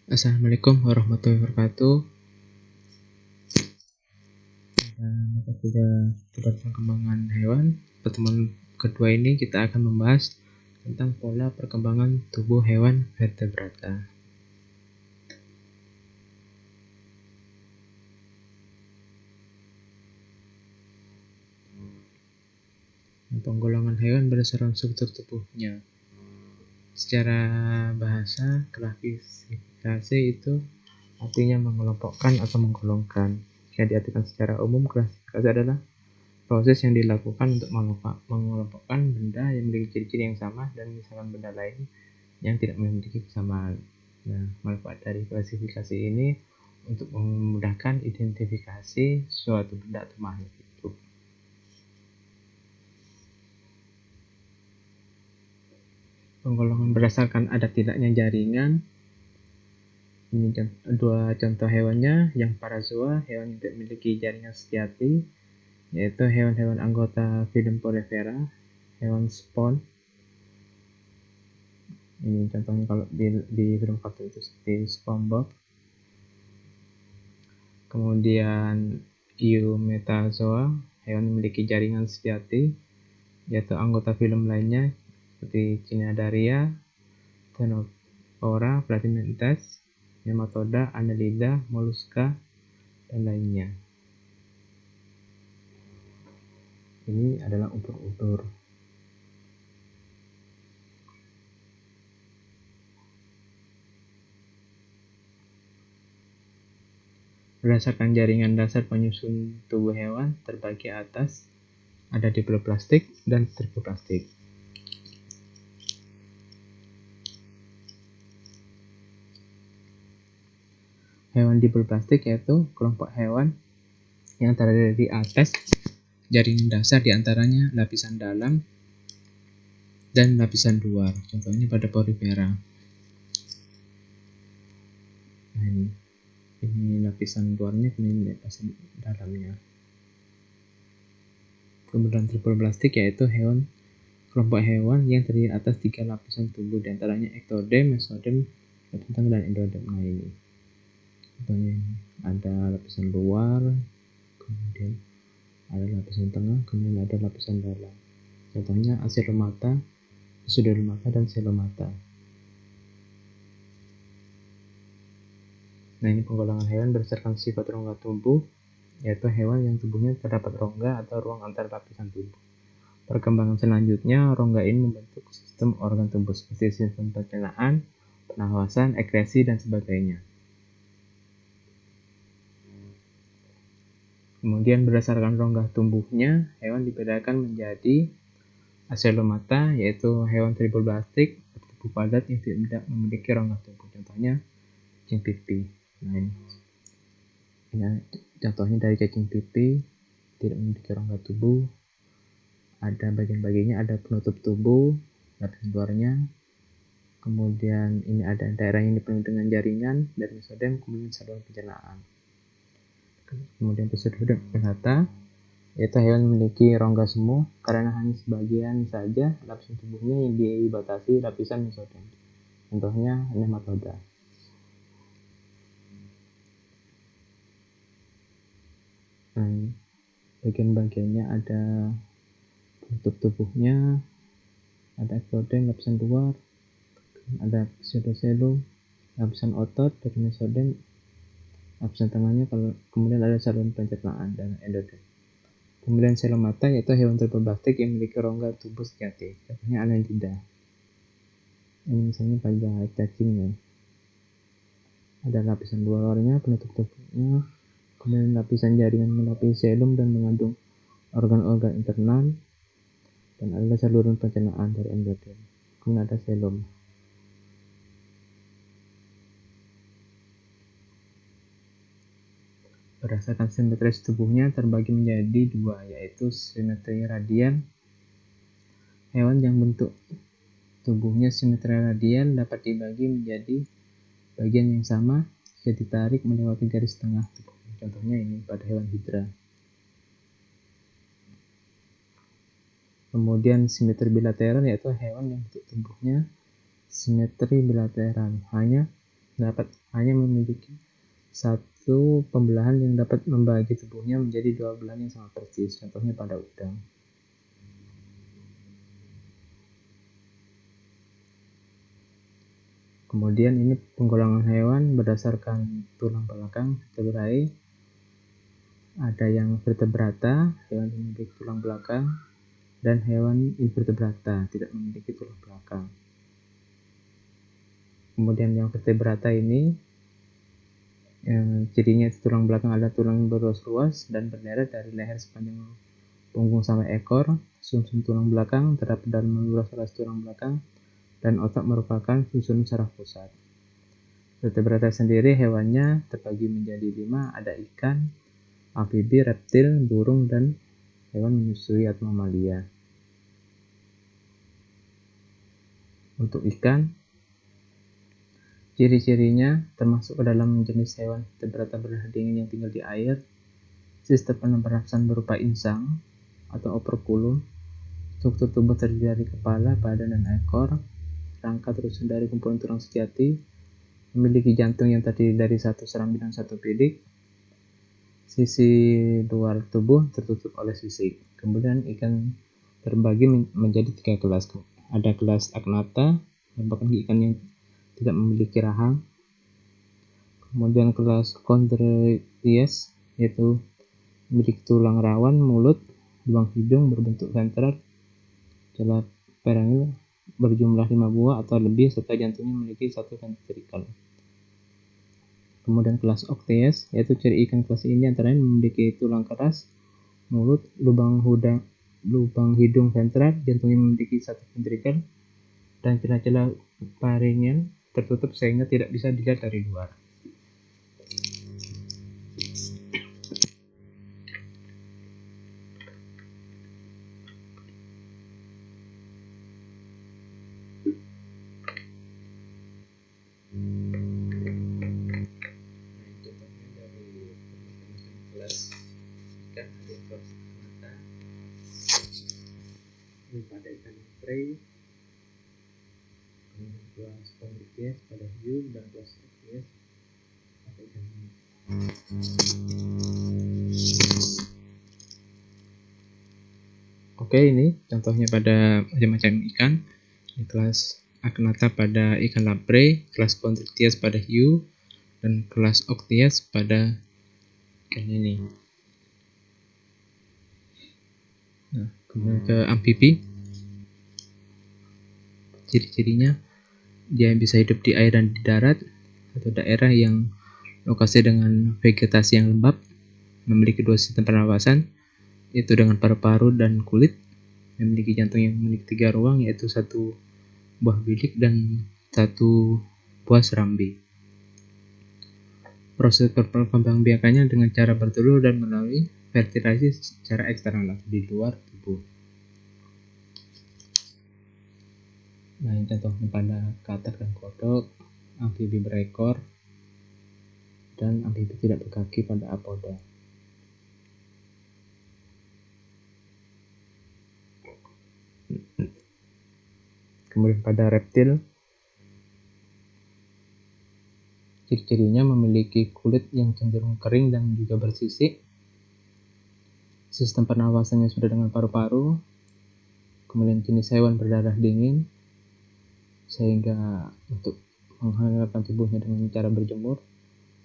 Assalamualaikum warahmatullahi wabarakatuh. Kita sudah tentang perkembangan hewan. Pertemuan kedua ini kita akan membahas tentang pola perkembangan tubuh hewan vertebrata. Penggolongan hewan berdasarkan struktur tubuhnya. Secara bahasa, klasifikasi itu artinya mengelompokkan atau menggolongkan. Yang diartikan secara umum, klasifikasi adalah proses yang dilakukan untuk mengelompokkan benda yang memiliki ciri-ciri yang sama dan misalkan benda lain yang tidak memiliki kesamaan. Nah, manfaat dari klasifikasi ini untuk memudahkan identifikasi suatu benda atau makhluk hidup. Penggolongan berdasarkan ada tidaknya jaringan. Ini dua contoh hewannya. Yang parazoa, hewan yang tidak memiliki jaringan sejati, yaitu hewan-hewan anggota filum Porifera, hewan spon. Ini contohnya kalau di film kartun itu seperti SpongeBob. Kemudian Eumetazoa, hewan yang memiliki jaringan sejati, yaitu anggota film lainnya seperti Cnidaria, Ctenophora, Platymeltes, Nematoda, Annelida, Mollusca, dan lainnya. Ini adalah ubur-ubur. Berdasarkan jaringan dasar penyusun tubuh hewan terbagi atas ada diploplastik dan tripoplastik. Hewan diploplastik yaitu kelompok hewan yang terdiri di atas jaringan dasar diantaranya lapisan dalam dan lapisan luar. Contohnya pada Porifera. Nah, ini lapisan luarnya, kemudian lapisan dalamnya. Kemudian tripoplastik yaitu kelompok hewan yang terdiri atas 3 lapisan tubuh diantaranya ektodem, mesodem, dan endodem. Nah, ini contohnya ini ada lapisan luar, kemudian ada lapisan tengah, kemudian ada lapisan dalam. Contohnya Asilomata, Pseudolomata, dan Coelomata. Nah, ini penggolongan hewan berdasarkan sifat rongga tubuh, yaitu hewan yang tubuhnya terdapat rongga atau ruang antar lapisan tubuh. Perkembangan selanjutnya, rongga ini membentuk sistem organ tubuh seperti sistem pencernaan, pernafasan, ekskresi, dan sebagainya. Kemudian berdasarkan rongga tubuhnya, hewan dibedakan menjadi Asilomata, yaitu hewan tripoplastik, tubuh padat yang tidak memiliki rongga tubuh. Contohnya cacing pipi. Nah, ini contohnya dari cacing pipi, tidak memiliki rongga tubuh. Ada bagian-bagiannya, ada penutup tubuh, lapisan luarnya. Kemudian ini ada daerah yang dipenuhi dengan jaringan dari mesodem, kemudian saluran pencernaan. Kemudian pseudodem pelata, yaitu hewan memiliki rongga semu karena hanya sebagian saja lapisan tubuhnya yang dibatasi lapisan mesodem. Contohnya nematoda. Bagian-bagiannya ada penutup tubuhnya, ada ektodem lapisan luar, ada pseudocelum lapisan otot dari mesodem, lapisan tengahnya, kemudian ada saluran pencernaan dan endodem. Kemudian Coelomata yaitu hewan tripoplastik yang memiliki rongga tubuh sejati, contohnya Annelida. Ini misalnya pada cacingnya. Ada lapisan luarnya, penutup tubuhnya, kemudian lapisan jaringan melapisi selum dan mengandung organ-organ internal, dan ada saluran pencernaan dari endodem. Kemudian ada selum. Berdasarkan simetris tubuhnya terbagi menjadi 2, yaitu simetri radial. Hewan yang bentuk tubuhnya simetri radial dapat dibagi menjadi bagian yang sama jika ditarik melewati garis tengah tubuh. Contohnya ini pada hewan hidra. Kemudian simetri bilateral yaitu hewan yang bentuk tubuhnya simetri bilateral, hanya hanya memiliki satu pembelahan yang dapat membagi tubuhnya menjadi dua belahan yang sama persis, contohnya pada udang. Kemudian ini penggolongan hewan berdasarkan tulang belakang vertebrae. Ada yang vertebrata, hewan yang memiliki tulang belakang, dan hewan invertebrata, tidak memiliki tulang belakang. Kemudian yang vertebrata ini cirinya tulang belakang adalah tulang yang berruas-ruas dan berderet dari leher sepanjang punggung sampai ekor. Sumsum tulang belakang terdapat dalam ruas-ruas tulang belakang, dan otak merupakan susunan saraf pusat. Vertebrata sendiri hewannya terbagi menjadi 5, ada ikan, amfibi, reptil, burung, dan hewan menyusui atau mamalia. Untuk ikan, ciri-cirinya termasuk ke dalam jenis hewan vertebrata berdarah dingin yang tinggal di air. Sistem pernapasan berupa insang atau operculum. Struktur tubuh terdiri dari kepala, badan, dan ekor. Rangka tersusun dari kumpulan tulang sejati. Memiliki jantung yang terdiri dari satu serambi dan satu bilik. Sisi luar tubuh tertutup oleh sisik. Kemudian ikan terbagi menjadi 3 kelas. Ada kelas Agnatha, merupakan ikan yang tidak memiliki rahang. Kemudian kelas Chondrichthyes, yaitu memiliki tulang rawan, mulut, lubang hidung berbentuk ventral, celah perineal berjumlah 5 buah atau lebih, serta jantungnya memiliki 1 ventrikel. Kemudian kelas Ochthyes, yaitu ciri ikan kelas ini antara lain memiliki tulang keras, mulut, lubang hidung ventral, jantungnya memiliki 1 ventrikel, dan celah-celah perineal tertutup sehingga tidak bisa dilihat dari luar. Pada ikan prei, kelas Chondrichthyes pada hiu, dan kelas Ochthyes pada ikan hiu. Oke, ini contohnya pada macam-macam ikan. Ini kelas Agnatha pada ikan lamprey, kelas Chondrichthyes pada hiu, dan kelas Ochthyes pada ikan ini. Nah, kemudian ke amfibi. Ciri-cirinya dia bisa hidup di air dan di darat atau daerah yang lokasi dengan vegetasi yang lembab, memiliki 2 sistem pernapasan, yaitu dengan paru-paru dan kulit, memiliki jantung yang memiliki 3 ruang, yaitu 1 buah bilik dan 1 buah serambi. Proses perkembangbiakannya dengan cara bertelur dan melalui fertilasi secara eksternal di luar tubuh. Nah, ini contohnya pada katak dan kodok, amfibi berekor, dan amfibi tidak berkaki pada apoda. Kemudian pada reptil, ciri-cirinya memiliki kulit yang cenderung kering dan juga bersisik. Sistem pernapasannya sudah dengan paru-paru. Kemudian jenis hewan berdarah dingin, sehingga untuk menghangatkan tubuhnya dengan cara berjemur.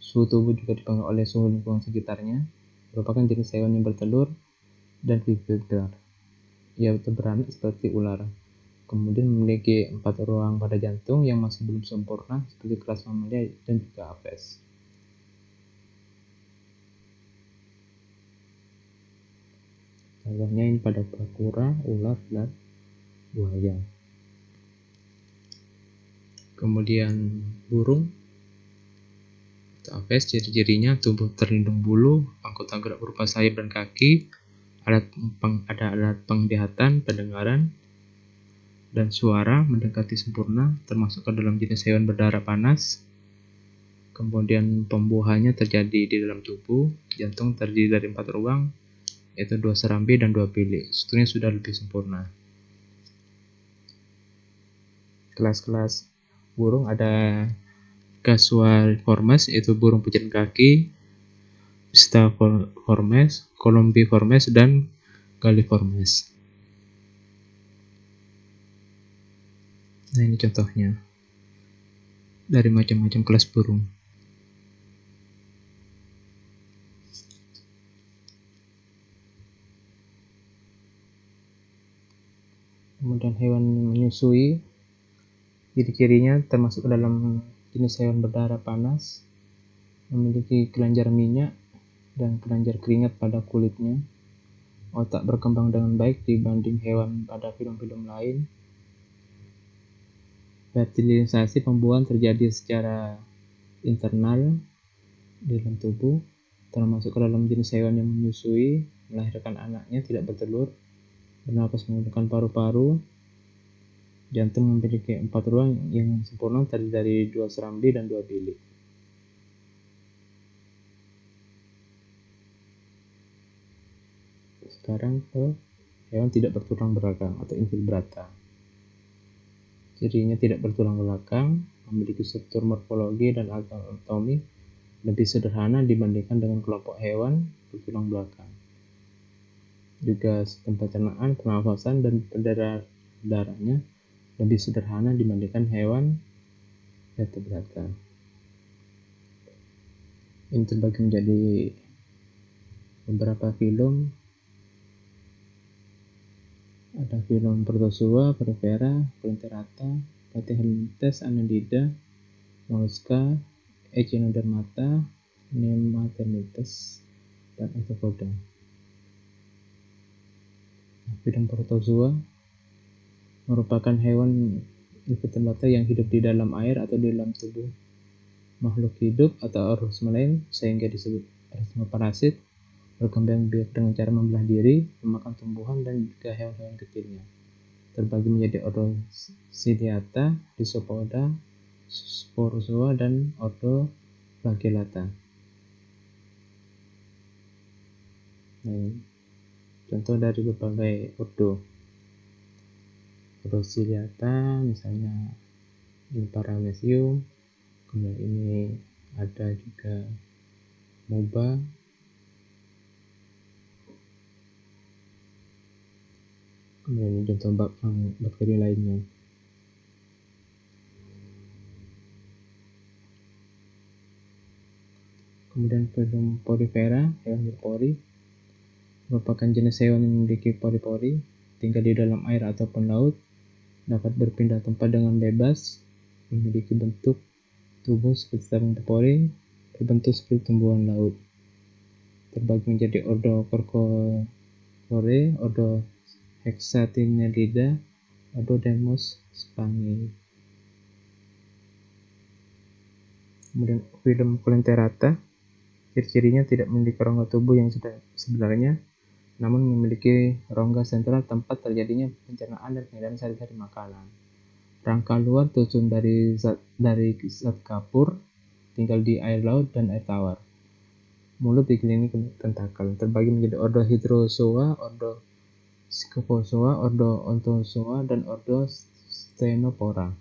Suhu tubuh juga dipengaruhi oleh suhu lingkungan sekitarnya. Merupakan jenis hewan yang bertelur dan vivipar. Ia beranak seperti ular. Kemudian memiliki 4 ruang pada jantung yang masih belum sempurna seperti kelas mamalia dan juga apes. Contohnya ini pada kura-kura, ular, dan buaya. Kemudian burung atau apes, ciri-cirinya tubuh terlindung bulu, anggota gerak berupa sayap dan kaki, ada alat penglihatan, pendengaran, dan suara mendekati sempurna, termasuk ke dalam jenis hewan berdarah panas. Kemudian pembuahannya terjadi di dalam tubuh. Jantung terdiri dari 4 ruang, yaitu 2 serambi dan 2 bilik. Strukturnya sudah lebih sempurna. Kelas-kelas burung ada Casuariiformes yaitu burung pejalan kaki, Psittaciformes, Columbiformes, dan Galliformes. Nah, ini contohnya dari macam-macam kelas burung. Kemudian hewan menyusui, ciri-cirinya termasuk dalam jenis hewan berdarah panas, memiliki kelenjar minyak dan kelenjar keringat pada kulitnya, otak berkembang dengan baik dibanding hewan pada film-film lain. Fertilisasi pembuahan terjadi secara internal di dalam tubuh, termasuk ke dalam jenis hewan yang menyusui, melahirkan anaknya tidak bertelur, bernapas menggunakan paru-paru. Jantung memiliki 4 ruang yang sempurna terdiri dari 2 serambi dan 2 bilik. Sekarang ke hewan tidak bertulang belakang atau invertebrata. Cirinya tidak bertulang belakang, memiliki struktur morfologi dan anatomi lebih sederhana dibandingkan dengan kelompok hewan bertulang belakang. Juga sistem pencernaan, pernafasan, dan darahnya lebih sederhana dibandingkan hewan vertebrata. Ini terbagi menjadi beberapa filum. Ada filum Protozoa, Porifera, Coelenterata, Platyhelminthes, Annelida, Mollusca, Echinodermata, Nematerminthes, dan Arthropoda. Filum Protozoa merupakan hewan invertebrata yang hidup di dalam air atau di dalam tubuh makhluk hidup atau organisme lain, sehingga disebut organisme parasit, berkembang biak dengan cara membelah diri, memakan tumbuhan dan juga hewan-hewan kecilnya. Terbagi menjadi ordo Ciliata, Lysopoda, Sporozoa, dan ordo Flagellata. Nah, contoh dari berbagai ordo Ciliata, misalnya ini Paramecium, kemudian ini ada juga Moba, kemudian ini contoh bakteri lainnya. Kemudian filum Porifera, hewan berpori, merupakan jenis hewan yang memiliki pori-pori, tinggal di dalam air ataupun laut, dapat berpindah tempat dengan bebas, memiliki bentuk tubuh seperti tabung berpori, berbentuk seperti tumbuhan laut. Terbagi menjadi ordo Corcopore, ordo Hexatinellida, ordo Demospangidae. Kemudian filum Coelenterata, ciri-cirinya tidak memiliki rongga tubuh yang sebenarnya, namun memiliki rongga sentral tempat terjadinya pencernaan dan pengedaran sari-sari makanan. Rangka luar tersusun dari zat kapur, tinggal di air laut dan air tawar. Mulut dikelilingi tentakel. Terbagi menjadi ordo Hydrozoa, ordo Scyphozoa, ordo Onthozoa, dan ordo Ctenophora.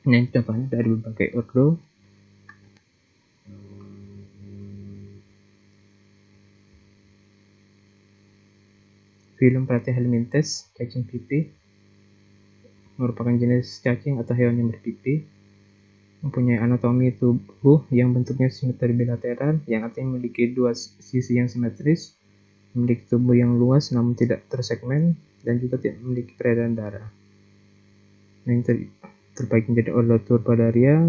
Ini contohnya dari berbagai ordo. Filum Platyhelminthes, cacing pipih, merupakan jenis cacing atau hewan yang berpipih, mempunyai anatomi tubuh yang bentuknya simetri bilateral, yang artinya memiliki 2 sisi yang simetris, memiliki tubuh yang luas namun tidak tersegmen, dan juga tidak memiliki peredaran darah. Ini terbagi menjadi ordo Turbadaria,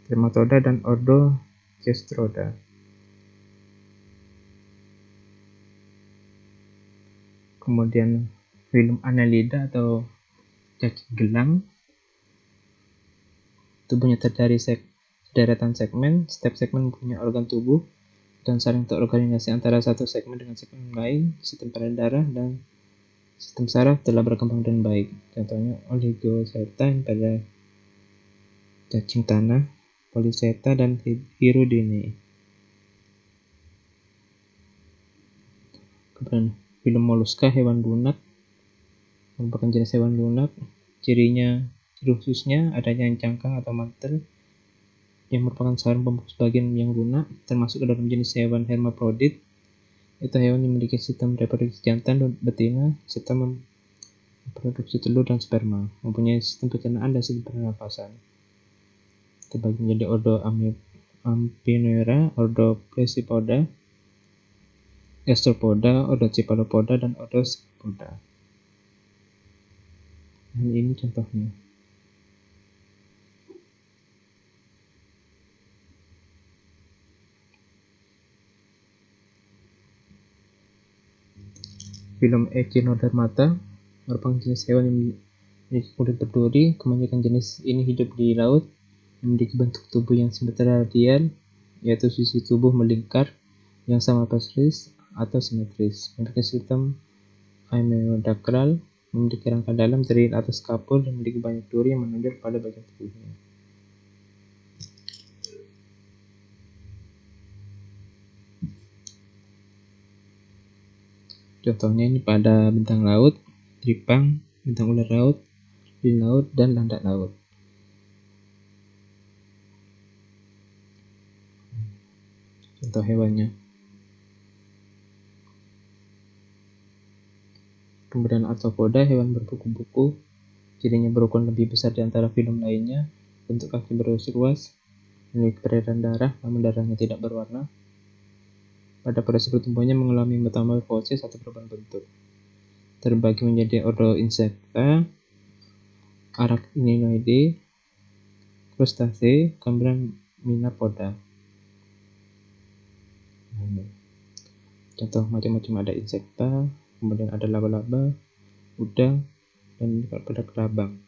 Trematoda, dan ordo Chestroda. Kemudian filum Annelida atau cacing gelang, tubuhnya terdiri dari deretan segmen. Setiap segmen mempunyai organ tubuh dan saling terorganisasi antara satu segmen dengan segmen lain. Sistem peredaran darah dan sistem saraf telah berkembang dengan baik. Contohnya Oligoceta pada cacing tanah, Polychaeta, dan Hirudinea. Kemudian filum Mollusca, hewan lunak, merupakan jenis hewan lunak. Ciri khususnya adanya cangkang atau mantel yang merupakan sarang pembungkus bagian yang lunak, termasuk ke dalam jenis hewan hermaprodit. Itu hewan yang memiliki sistem reproduksi jantan dan betina serta memproduksi telur dan sperma, mempunyai sistem pencernaan dan sistem pernapasan. Terbagi menjadi ordo Amphinuera, ordo Plesiopoda, Gastropoda, ordo Cephalopoda, dan ordo Scyphopoda. Dan ini contohnya. Filum Echinodermata merupakan jenis hewan yang memiliki kulit berduri. Kebanyakan jenis ini hidup di laut, memiliki bentuk tubuh yang simetral, yaitu sisi tubuh melingkar yang sama persis atau simetris, memiliki sistem amniodactyl, memiliki rangka dalam terdiri atas kapur dan memiliki banyak duri yang menonjol pada bagian tubuhnya. Contohnya ini pada bintang laut, tripang, bintang ular laut, lilin laut, dan landak laut. Contoh hewannya. Kemudian Arthropoda, hewan berkuku-kuku. Cirinya berukuran lebih besar di antara filum lainnya. Bentuk kaki luas, memiliki peredaran darah, namun darahnya tidak berwarna. Pada proses pertumbuhannya mengalami metamorfosis atau perubahan bentuk. Terbagi menjadi ordo Insecta, Arachninoideae, Crustacea, kemudian Mynapoda. Contoh macam-macam ada Insecta, kemudian ada laba-laba, udang, dan pada kelabang.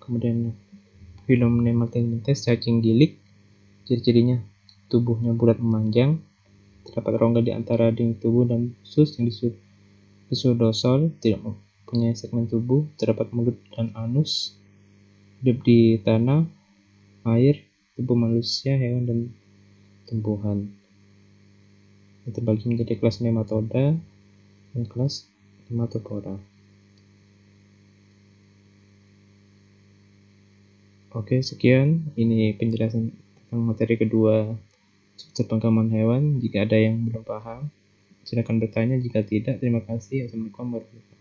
Kemudian filum Nematodontes, cacing gilik. Ciri-cirinya tubuhnya bulat memanjang, terdapat rongga di antara dinding tubuh dan usus yang disebut pseudosol, tidak mempunyai segmen tubuh, terdapat mulut dan anus, hidup di tanah, air, tubuh manusia, hewan, dan tumbuhan. Terbagi menjadi kelas Nematoda dan kelas Nematophora. Oke, sekian. Ini penjelasan tentang materi kedua struktur pengkaman hewan. Jika ada yang belum paham, silakan bertanya. Jika tidak, terima kasih. Assalamualaikum warahmatullahi wabarakatuh.